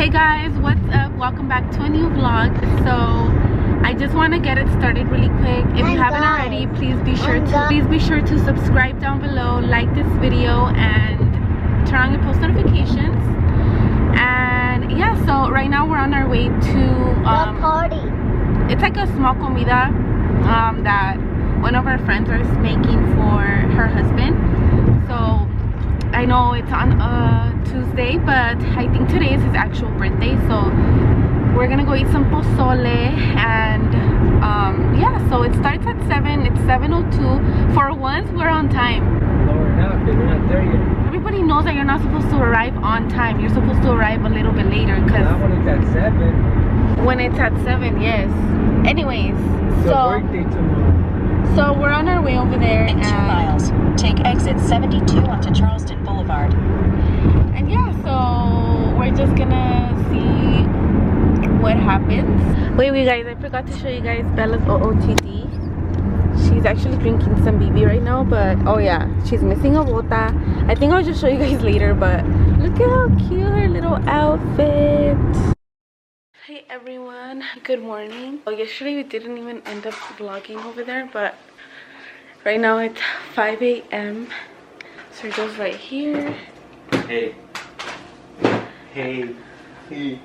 Hey guys, what's up? Welcome back to a new vlog. So I just want to get it started really quick. If you haven't already, please be sure to subscribe down below, like this video, and turn on your post notifications. And yeah, so right now we're on our way to party. It's like a small comida that one of our friends is making for her husband. So I know it's on Tuesday, but I think today is his actual birthday, so we're gonna go eat some pozole. And yeah, so it starts at 7. It's 7:02. For once, we're on time. No, we're not, we're not there yet. Everybody knows that you're not supposed to arrive on time. You're supposed to arrive a little bit later, because Not when it's at 7. when it's at 7, yes. Anyways, It's your birthday tomorrow. so we're on our way over there. In 2 miles, take exit 72 onto Charleston Boulevard. And yeah, so we're just gonna see what happens. Wait, guys, I forgot to show you guys Bella's OOTD. She's actually drinking some BB right now, but oh yeah, she's missing a bota. I think I'll just show you guys later, but look at how cute her little outfit. Hey everyone, good morning. Well, yesterday we didn't even end up vlogging over there, but right now it's 5 a.m. Sergio's right here. Hey. Hey. Hey.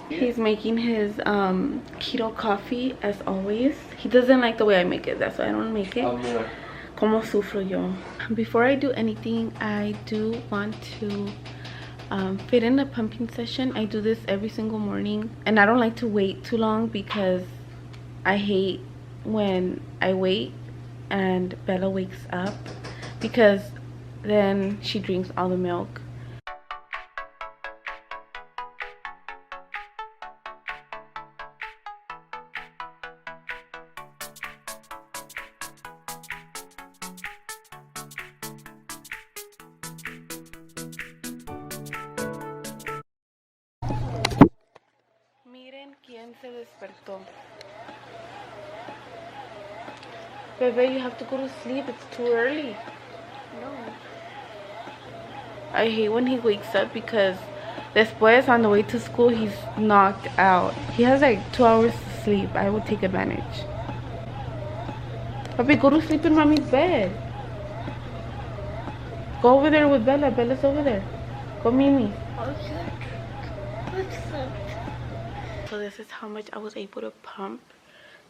He's making his keto coffee as always. He doesn't like the way I make it, that's why I don't make it. Como sufro yo. Before I do anything, I do want to fit in a pumping session. I do this every single morning, and I don't like to wait too long because I hate when I wait and Bella wakes up, because then she drinks all the milk. Miren quién se despertó. Bebe, you have to go to sleep. It's too early. No. I hate when he wakes up because después on the way to school he's knocked out. He has like 2 hours to sleep. I would take advantage. Papi, go to sleep in mommy's bed. Go over there with Bella. Bella's over there. Go, Mimi. So this is how much I was able to pump.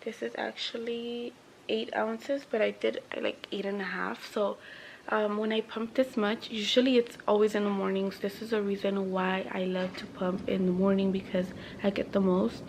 This is actually 8 ounces, but I did like 8.5. So when I pump this much, usually it's always in the mornings. This is a reason why I love to pump in the morning, because I get the most.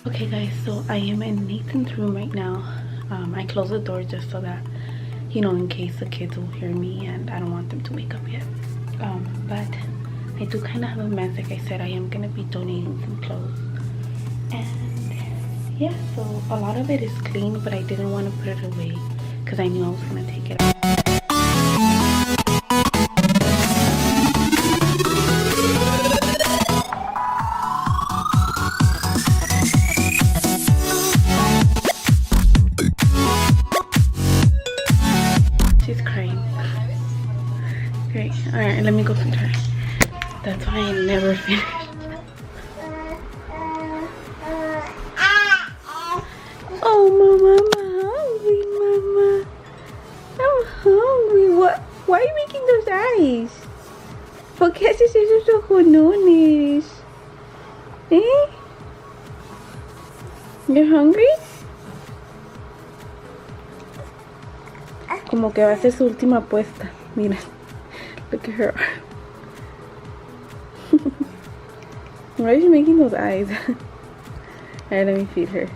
Okay guys, so I am in Nathan's room right now. I closed the door just so that, you know, in case the kids will hear me, and I don't want them to wake up yet. But I do kind of have a mess. Like I said, I am gonna be donating some clothes, and yeah, so a lot of it is clean, but I didn't want to put it away because I knew I was gonna take it out. She's crying. Great. Alright, let me go feed her. That's why I never finish. Oh, mama, I'm hungry, mama. I'm hungry. What? Why are you making those eyes? ¿Por qué haces esos ojonones? ¿Eh? You're hungry? Como que va a ser su última apuesta. Mira. Look at her. Why is she making those eyes? Alright, let me feed her.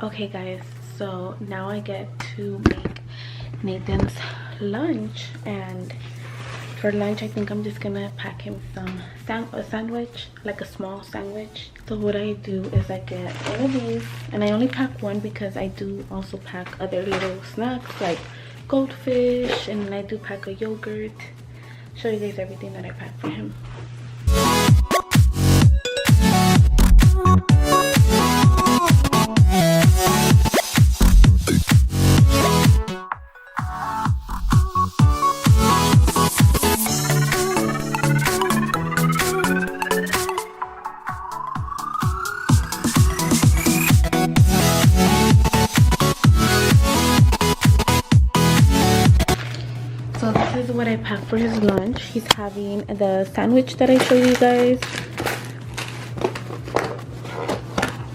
Okay guys, so now I get to make Nathan's lunch, and for lunch I think I'm just gonna pack him a sandwich, like a small sandwich. So what I do is I get one of these, and I only pack one because I do also pack other little snacks like goldfish, and then I do pack a yogurt. Show you guys everything that I pack for him. So this is what I packed for his lunch. He's having the sandwich that I showed you guys.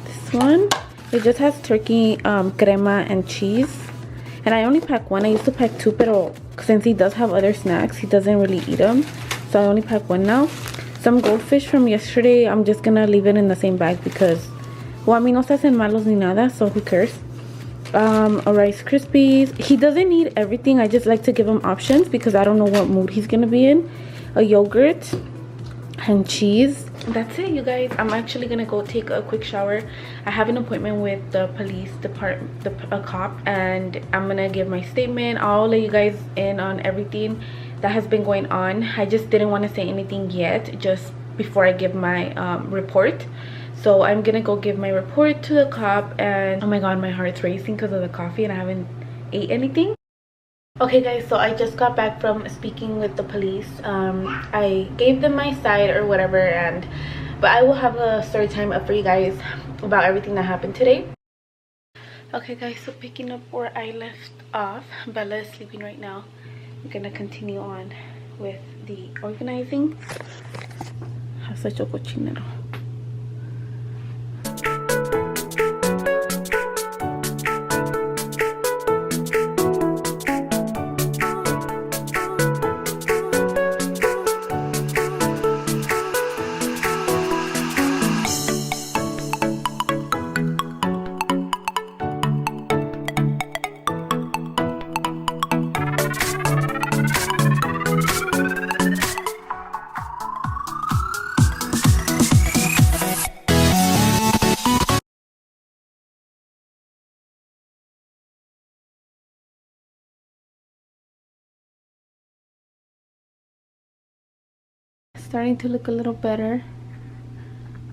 This one, it just has turkey, crema, and cheese. And I only pack one. I used to pack two, but since he does have other snacks, he doesn't really eat them. So I only pack one now. Some goldfish from yesterday, I'm just gonna leave it in the same bag because, well, a mí no se hacen malos ni nada, so who cares? A Rice Krispies. He doesn't need everything. I just like to give him options because I don't know what mood he's gonna be in. A yogurt and cheese. That's it, you guys. I'm actually gonna go take a quick shower. I have an appointment with the police department, a cop, and I'm gonna give my statement. I'll let you guys in on everything that has been going on. I just didn't want to say anything yet, just before I give my report. So I'm gonna go give my report to the cop, and oh my god, my heart's racing because of the coffee and I haven't ate anything. Okay guys, so I just got back from speaking with the police. I gave them my side or whatever, but I will have a story time up for you guys about everything that happened today. Okay guys, so picking up where I left off, Bella is sleeping right now. I'm gonna continue on with the organizing. Has such a cochinero. Starting to look a little better.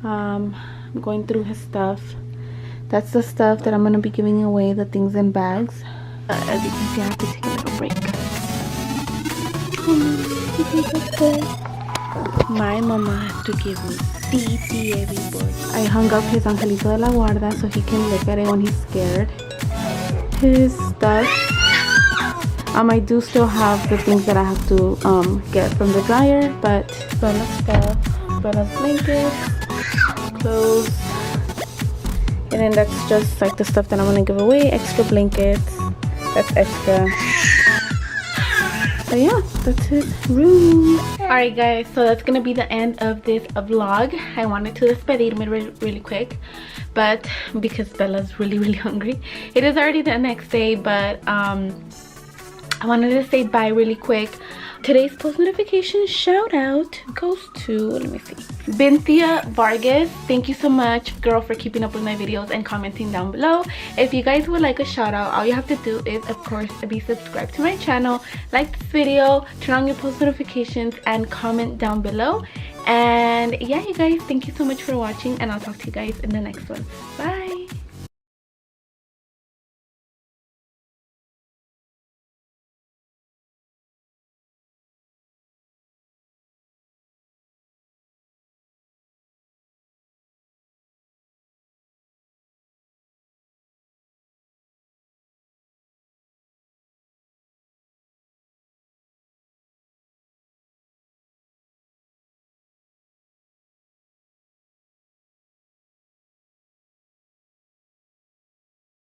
I'm going through his stuff. That's the stuff that I'm gonna be giving away, the things in bags. As you can see, I have to take a little break. My mama has to give me titi every boy. I hung up his Angelito de la Guarda so he can look at it when he's scared. His stuff. I do still have the things that I have to get from the dryer, but Bella's stuff, Bella's blankets, clothes, and then that's just like the stuff that I'm gonna give away. Extra blankets, that's extra. So yeah, that's his room. Alright guys, so that's gonna be the end of this vlog. I wanted to despedirme really quick, but because Bella's really hungry. It is already the next day, but I wanted to say bye really quick. Today's post notification shout out goes to, let me see, Binthia Vargas. Thank you so much, girl, for keeping up with my videos and commenting down below. If you guys would like a shout out, all you have to do is, of course, be subscribed to my channel, like this video, turn on your post notifications, and comment down below. And yeah, you guys, thank you so much for watching, and I'll talk to you guys in the next one. Bye.